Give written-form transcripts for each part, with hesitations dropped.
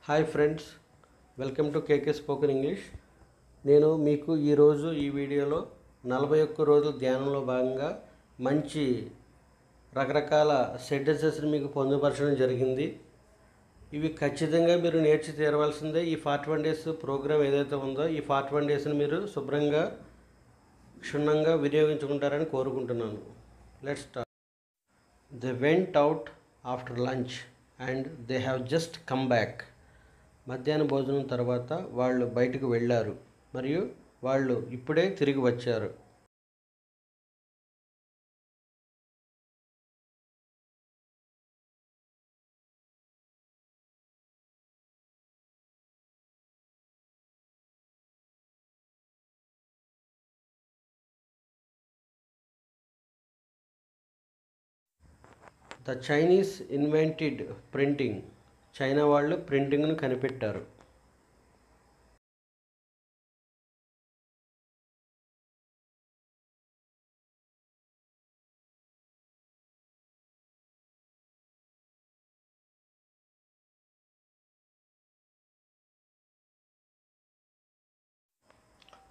Hi friends, welcome to KK spoken English. నేను మీకు ఈరోజు ఈ వీడియోలో 41 రోజుల ధ్యానంలో భాగంగా మంచి రకరకాల సెంటెన్సెస్ని మీకు పొందుపరచడం జరిగింది. ఇవి ఖచ్చితంగా మీరు నేర్చి తీరవలసిందే. ఈ 41 డేస్ ప్రోగ్రామ్ ఏదైతే ఉందో ఈ 41 డేస్ని మీరు శుభ్రంగా క్షుణ్ణంగా వినియోగించుకుంటారని కోరుకుంటున్నాను. Let's start. They went out after lunch and they have just come back. మధ్యాహ్న భోజనం తర్వాత వాళ్ళు బయటకు వెళ్ళారు మరియు వాళ్ళు ఇప్పుడే తిరిగి వచ్చారు. The Chinese invented printing. China వాళ్ళు ప్రింటింగ్ను కనిపెట్టారు.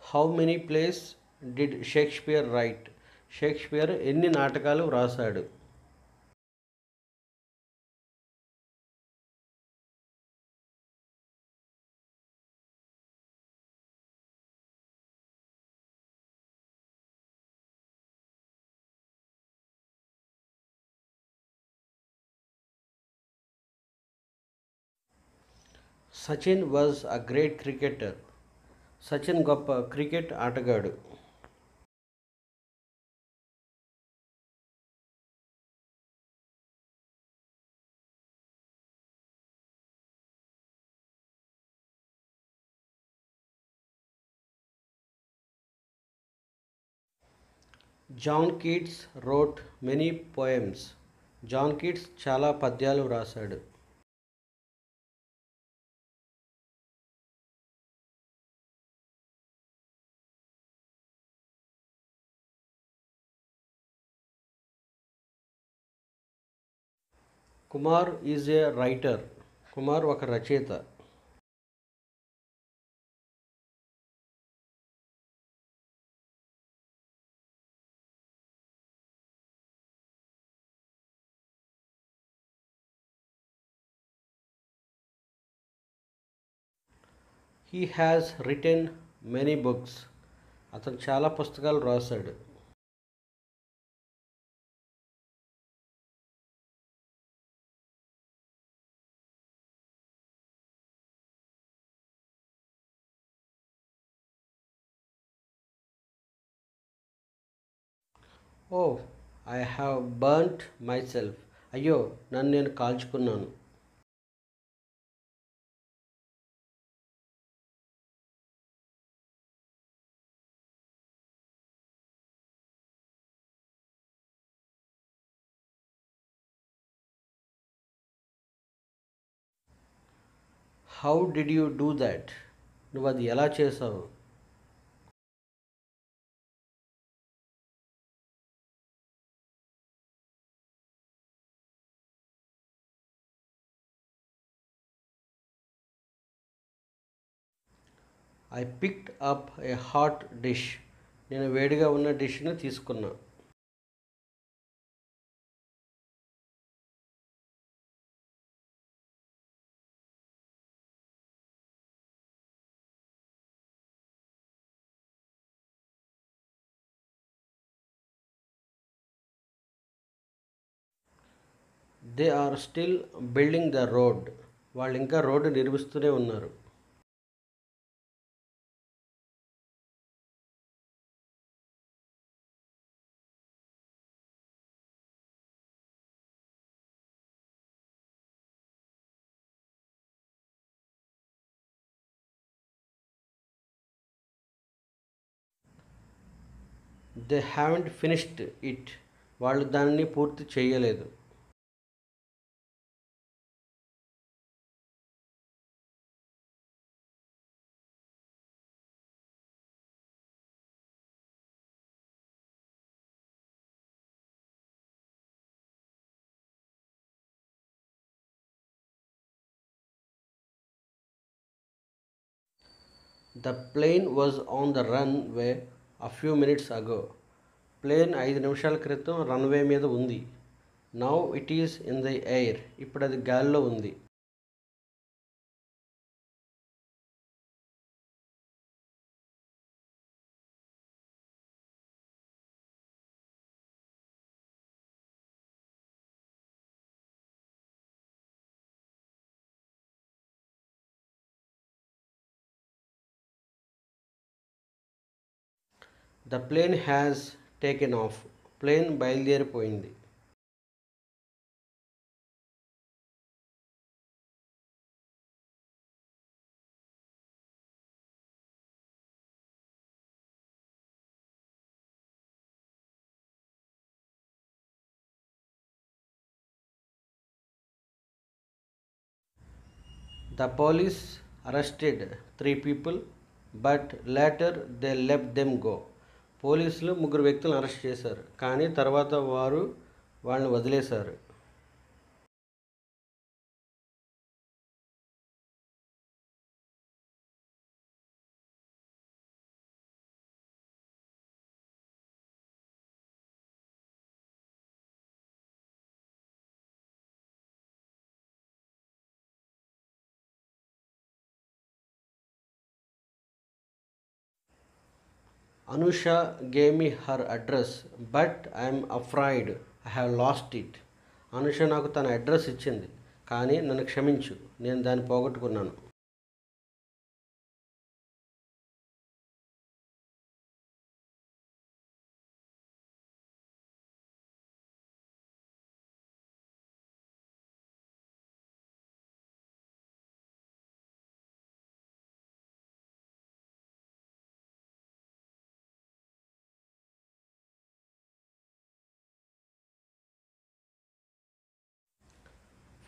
How many plays did Shakespeare write. Shakespeare ఎన్ని నాటకాలు వ్రాసాడు? Sachin was a great cricketer. Sachin గొప్ప క్రికెట్ ఆటగాడు. John Keats wrote many poems. John Keats చాలా పద్యాలు వ్రాసాడు. Kumar is a writer. Kumar ఒక రచయిత. He has written many books. అతను చాలా పుస్తకాలు రాశాడు. Oh, I have burnt myself. అయ్యో, నన్ను నేను కాల్చుకున్నాను. How did you do that. నువ్వు అది ఎలా చేసావు? I picked up a hot dish. నేను వేడిగా ఉన్న డిష్ను తీసుకున్నా. They are still building the road. వాళ్ళు ఇంకా రోడ్డు నిర్మిస్తూనే ఉన్నారు. They haven't finished it. వాళ్ళు దానిని పూర్తి చేయలేదు. The plane was on the runway a few minutes ago. Plane 5 నిమిషాల క్రితం రన్వే మీద ఉంది. Now it is in the air. ఇప్పుడు అది గాలిలో ఉంది. The plane has taken off. Plane బయలుదేరిపోయింది. The police arrested 3 people, but later they let them go. పోలీసులు 3 వ్యక్తులను అరెస్ట్ చేశారు, కానీ తర్వాత వారు వాళ్ళని వదిలేశారు. Anusha gave me her address, but I'm afraid I have lost it. Anusha నాకు తన అడ్రస్ ఇచ్చింది, కానీ నన్ను క్షమించు, నేను దాన్ని పోగొట్టుకున్నాను.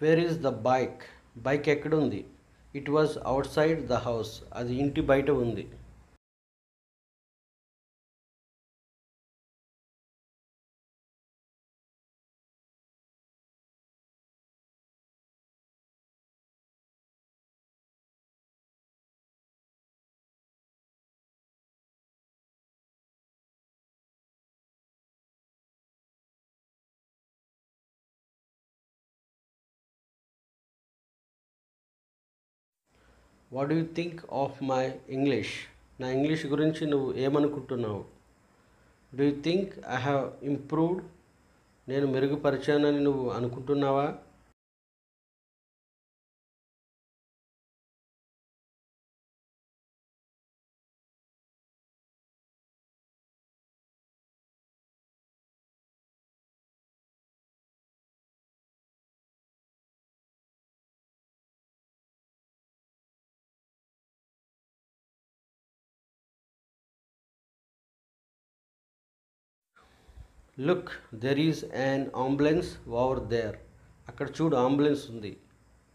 Where is the bike? Bike ఎక్కడుంది? It was outside the house. అది ఇంటి బయట ఉంది. What do you think of my English? నా ఇంగ్లీష్ గురించి నువ్వు ఏమనుకుంటున్నావు? Do you think I have improved? నేను మెరుగుపరిచానని నువ్వు అనుకుంటున్నావా? Look, there is an ambulance over there. అక్కడ చూడు, అంబులెన్స్ ఉంది.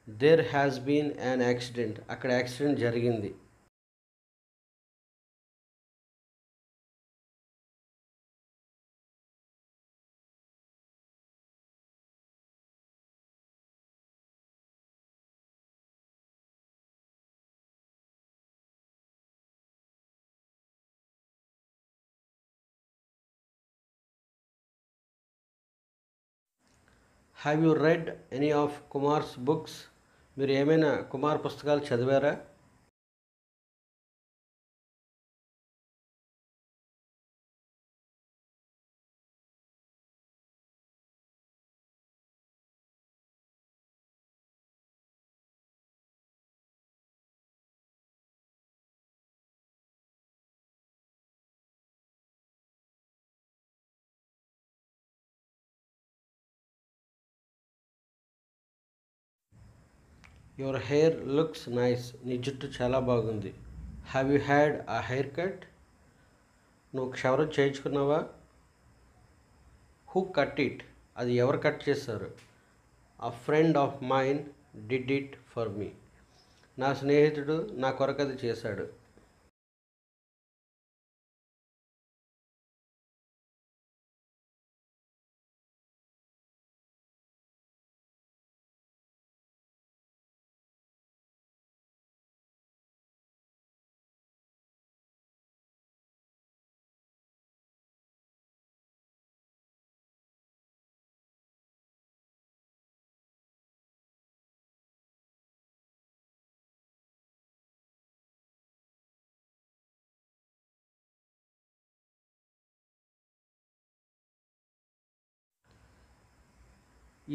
There has been an accident. అక్కడ యాక్సిడెంట్ జరిగింది. Have you read any of Kumar's books? మీరు ఏమైనా కుమార్ పుస్తకాలు చదివారా? Your hair looks nice. నీ జుట్టు చాలా బాగుంది. Have you had a haircut? నువ్వు క్షవరం చేయించుకున్నావా? Who cut it? అది ఎవరు కట్ చేశారు? A friend of mine did it for me. నా స్నేహితుడు నా కొరకు అది చేశాడు.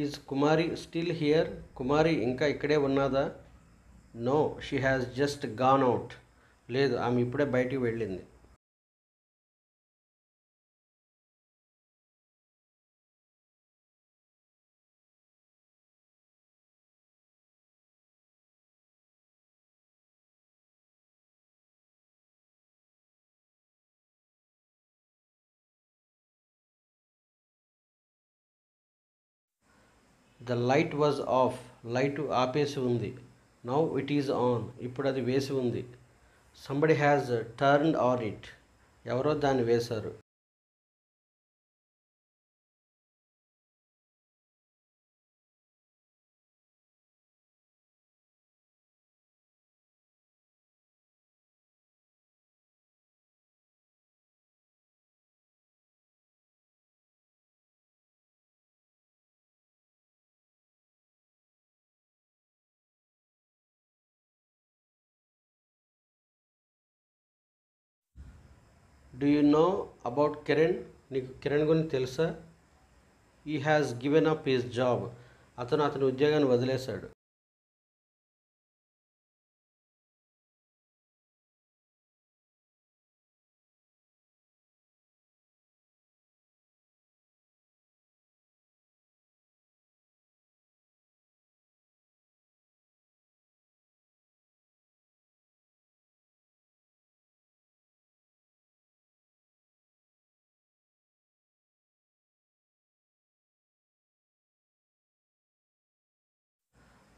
Is Kumari still here? Kumari ఇంకా ఇక్కడే ఉన్నదా? No, she has just gone out. లేదు, ఆమె ఇప్పుడే బయటికి వెళ్ళింది. The light was off. Light ఆపేసి ఉంది. Now it is on. ఇప్పుడు అది వేసి ఉంది. Somebody has turned on it. ఎవరో దాన్ని వేశారు. Do you know about Kiran? నీకు కిరణ్ గురించి తెలుసా? He has given up his job. అతను అతని ఉద్యోగాన్ని వదిలేశాడు.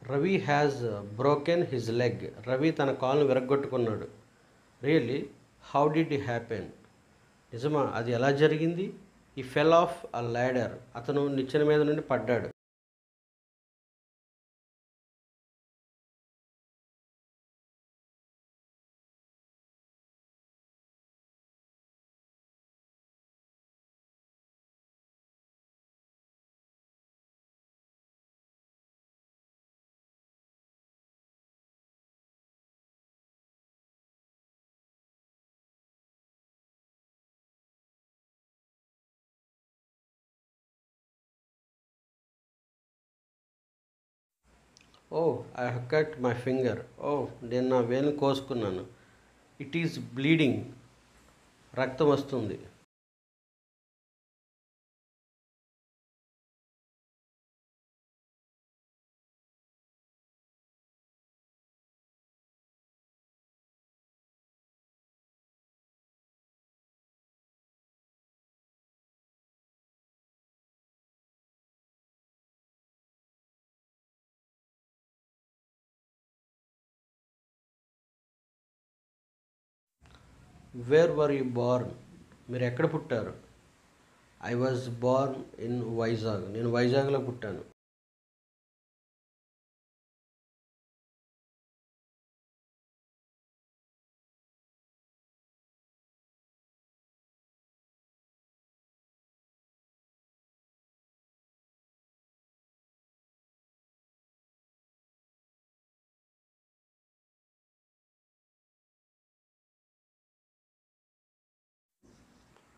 Ravi has broken his leg. Ravi తన కాలును విరగ్గొట్టుకున్నాడు. Really? How did it happen? నిజమా? అది ఎలా జరిగింది? ఈ ఫెల్ ఆఫ్ అ ల్యాడర్. అతను నిచ్చెన మీద నుండి పడ్డాడు. Oh, I cut my finger. Oh, నేను నా వేలు కోసుకున్నాను. It is bleeding. రక్తం వస్తుంది. Where were you born? మీరు ఎక్కడ పుట్టారు? I was born in Vizag. నేను వైజాగ్లో పుట్టాను.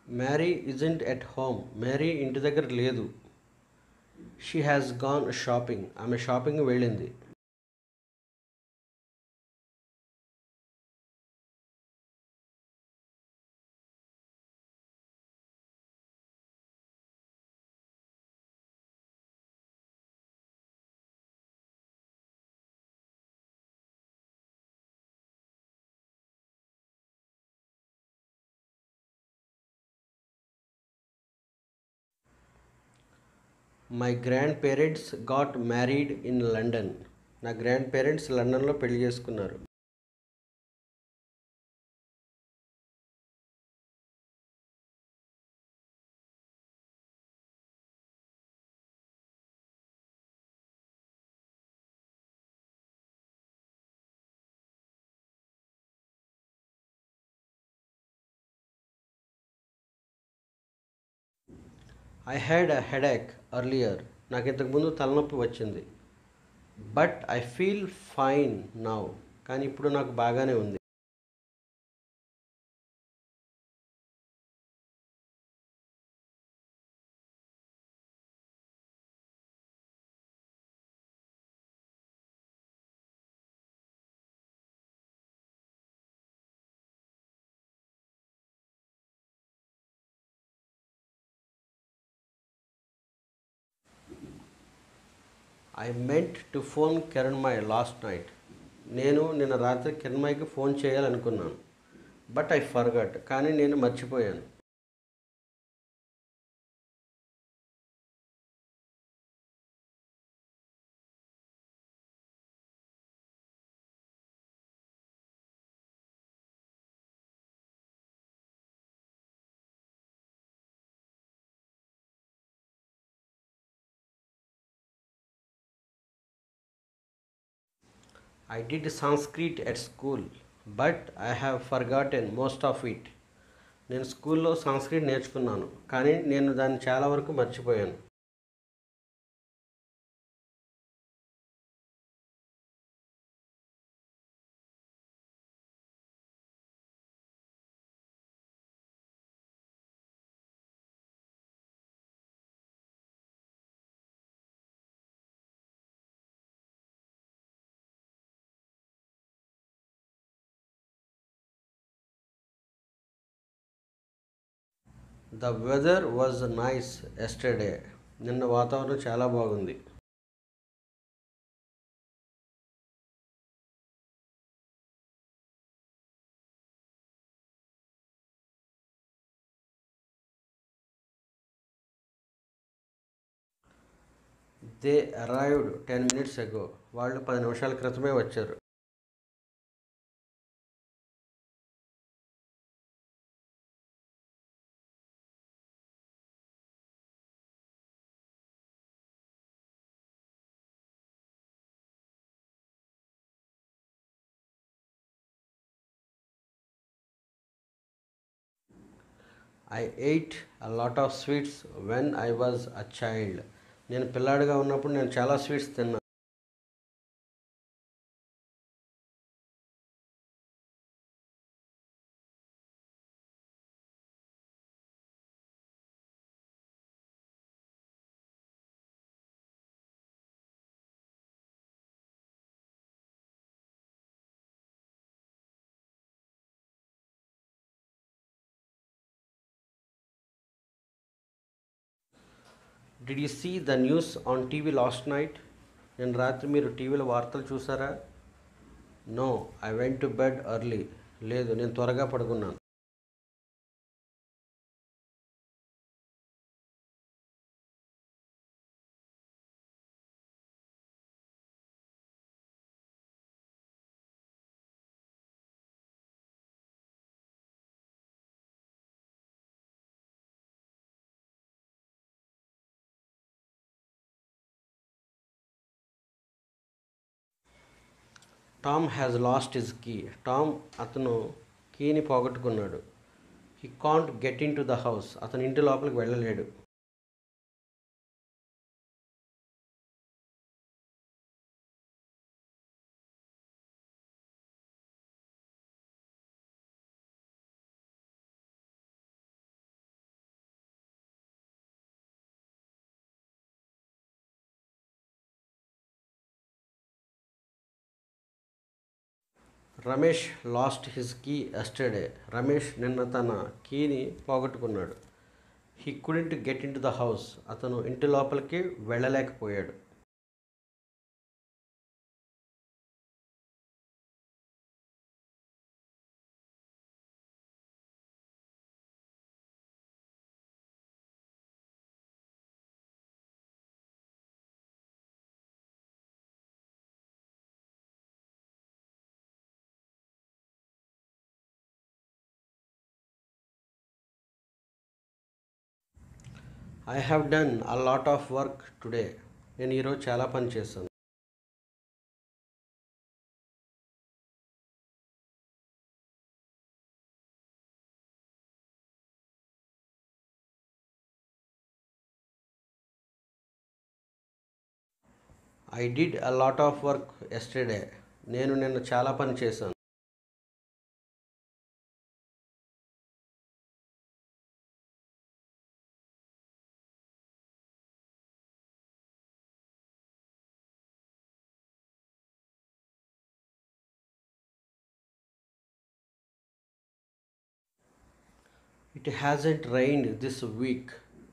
Mary isn't at home. Mary ఇంటి దగ్గర లేదు. She has gone shopping. ఆమె షాపింగ్ వెళ్ళింది. My grandparents got married in London. నా గ్రాండ్ పేరెంట్స్ లండన్లో పెళ్లి చేసుకున్నారు. I had a headache earlier. నాకు ఇంతకుముందు తలనొప్పి వచ్చింది. But I feel fine now. కానీ ఇప్పుడు నాకు బాగానే ఉంది. I meant to phone Kiranmay last night. నేను నిన్న రాత్రి కిరణ్మయ్కి ఫోన్ చేయాలనుకున్నాను. But I forgot. కానీ నేను మర్చిపోయాను. I did Sanskrit at school, but I have forgotten most of it. నేను స్కూల్లో సంస్కృత్ నేర్చుకున్నాను, కానీ నేను దాన్ని చాలా వరకు మర్చిపోయాను. The weather was nice yesterday. నిన్న వాతావరణం చాలా బాగుంది. They arrived 10 minutes ago. వాళ్ళు 10 నిమిషాల క్రితమే వచ్చారు. I ate a lot of sweets when I was a child. నేను పిల్లాడిగా ఉన్నప్పుడు నేను చాలా స్వీట్స్ తిన్నాను. Did you see the news on TV last night? నేను రాత్రి మీరు టీవీలో వార్తలు చూసారా? No, I went to bed early. లేదు, నేను త్వరగా పడుకున్నాను. Tom has lost his key. Tom అతను కీని పోగొట్టుకున్నాడు. He can't get into the house. అతను ఇంటి లోపలికి వెళ్ళలేడు. Ramesh lost his key yesterday. Ramesh నిన్న తన కీని పోగొట్టుకున్నాడు. He couldn't get into the house. అతను ఇంటి లోపలికి వెళ్ళలేకపోయాడు. I have done a lot of work today. నేను ఈరోజు చాలా పని చేశాను. I did a lot of work yesterday. నేను నిన్న చాలా పని చేశాను. It hasn't rained this week.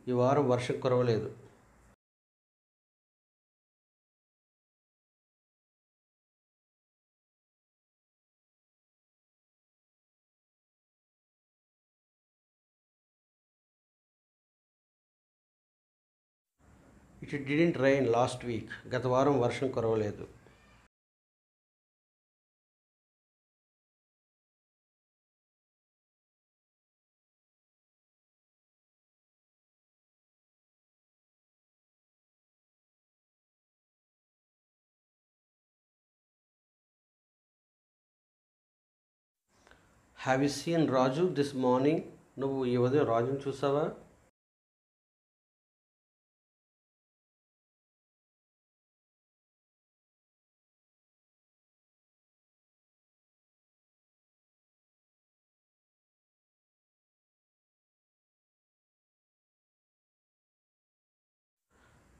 ఈ వారం వర్షం కురవలేదు. It didn't rain last week. గత వారం వర్షం కురవలేదు. Have you seen Raju this morning? నువ్వు ఈ ఉదయం రాజుని చూసావా?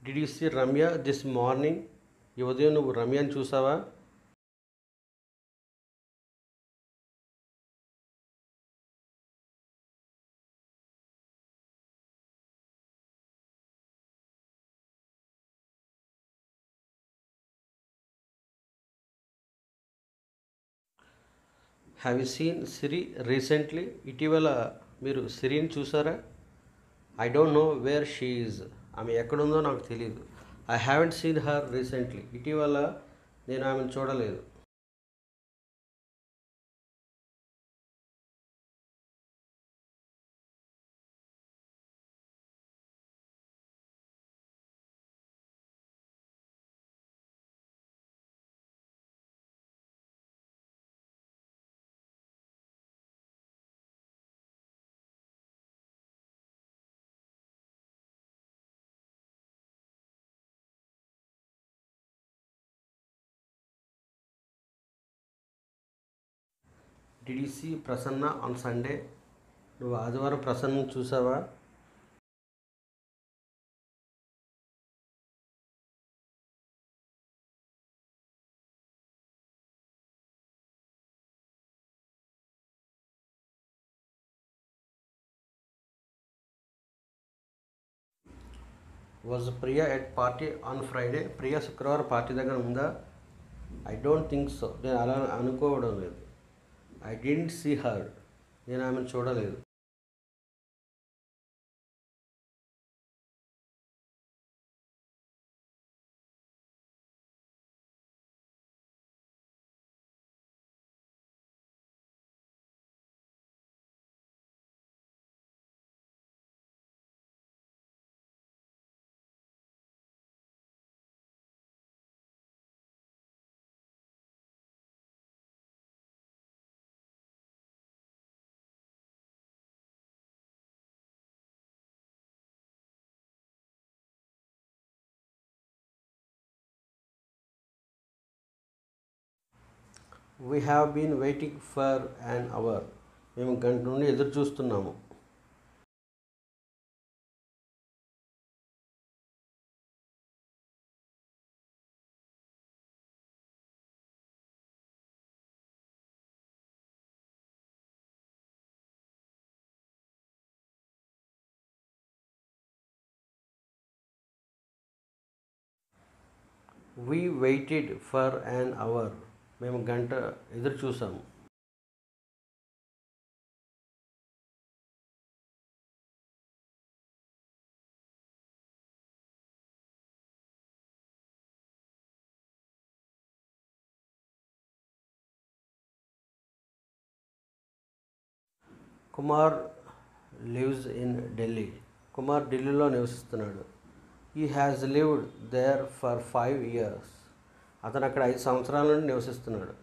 Did you see Ramya this morning? ఈ ఉదయం నువ్వు రమ్యని చూసావా? Have you seen Siri recently? ఇటీవల మీరు సిరిని చూసారా? I don't know where she is. ఆమె ఎక్కడుందో నాకు తెలియదు. I haven't seen her recently. ఇటీవల నేను ఆమెను చూడలేదు. Did you see Prasanna on Sunday? నువ్వు ఆదివారం ప్రసన్నను చూసావా? Was Priya at party on Friday? Priya శుక్రవారం పార్టీ దగ్గర ఉందా? I don't think so. నేను అలా అనుకోవడం లేదు. I didn't see her. నేను ఆమెను చూడలేదు. We have been waiting for an hour. మేము గంట నుండి ఎదురు చూస్తున్నాము. We waited for an hour. మేము గంట ఎదురు చూసాము. Kumar lives in Delhi. కుమార్ ఢిల్లీలో నివసిస్తున్నాడు. He has lived there for 5 years. అతను అక్కడ 5 సంవత్సరాల నుండి నివసిస్తున్నాడు.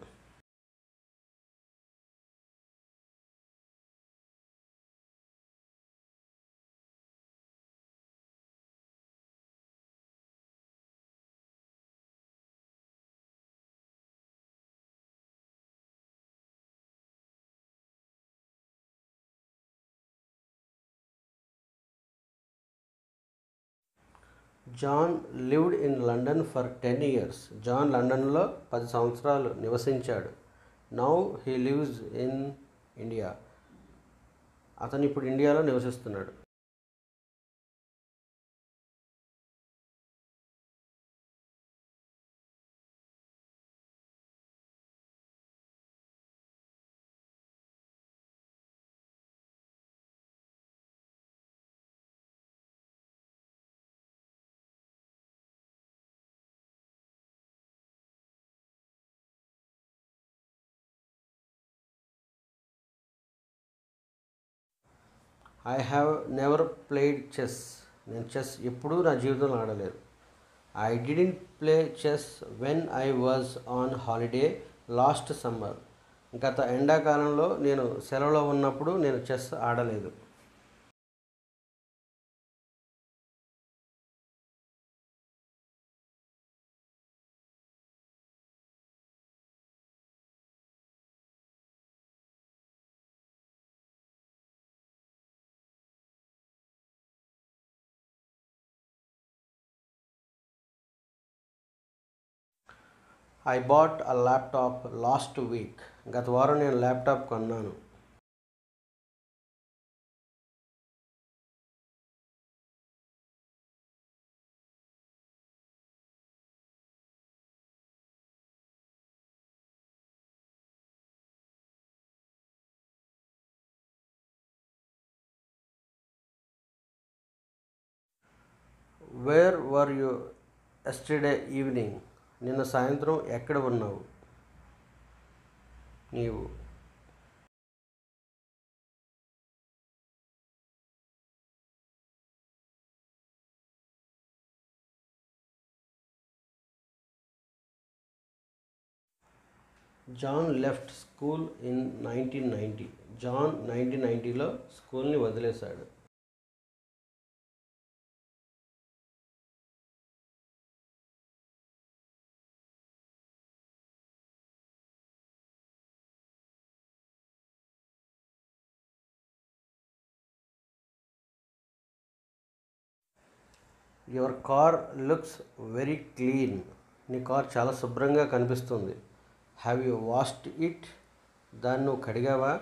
John lived in London for 10 years. జాన్ లండన్లో 10 సంవత్సరాలు నివసించాడు. Now he lives in India. అతను ఇప్పుడు ఇండియాలో నివసిస్తున్నాడు. I have never played chess. నేను చెస్ ఎప్పుడూ నా జీవితంలో ఆడలేదు. I didn't play chess when I was on holiday last summer. గత ఎండాకాలంలో నేను సెలవులో ఉన్నప్పుడు నేను చెస్ ఆడలేదు. I bought a laptop last week. గత వారం నేను ల్యాప్టాప్ కొన్నాను. Where were you yesterday evening. నిన్న సాయంత్రం ఎక్కడ ఉన్నావు నీవు? John left school in 1990. John 1990లో స్కూల్ని వదిలేశాడు. Your car looks very clean. నీ కార్ చాలా శుభ్రంగా కనిపిస్తుంది. Have you washed it. దాన్ని నువ్వు కడిగావా?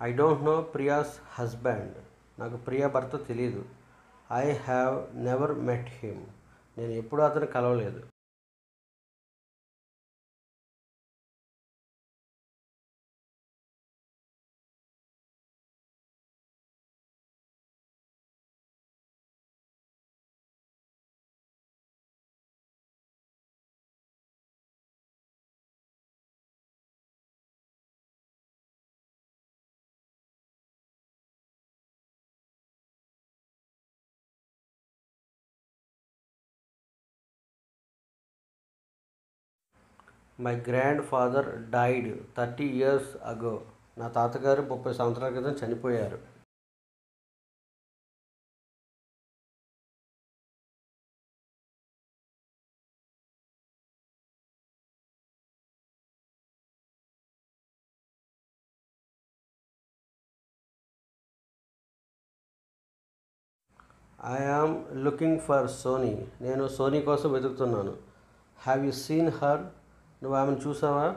I don't know Priya's husband. నాకు ప్రియా భర్త తెలీదు. I have never met him. నేను ఎప్పుడూ అతను కలవలేదు. My grandfather died 30 years ago. నా తాతగారు 30 సంవత్సరాల క్రితం చనిపోయారు. I am looking for Soni. నేను సోనీ కోసం వెతుకుతున్నాను. Have you seen her. నువ్వు ఆమెను చూసావా?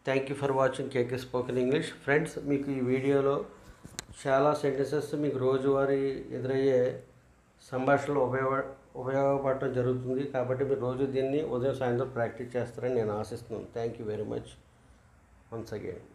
Thank you for watching KK spoken English. Friends, మీకు ఈ వీడియోలో చాలా సెంటెన్సెస్ మీకు రోజువారీ ఎదురయ్యే సంభాషణలు ఉపయోగపడటం జరుగుతుంది. కాబట్టి మీరు రోజు దీన్ని ఉదయం సాయంత్రం ప్రాక్టీస్ చేస్తారని నేను ఆశిస్తున్నాను. Thank you very much once again.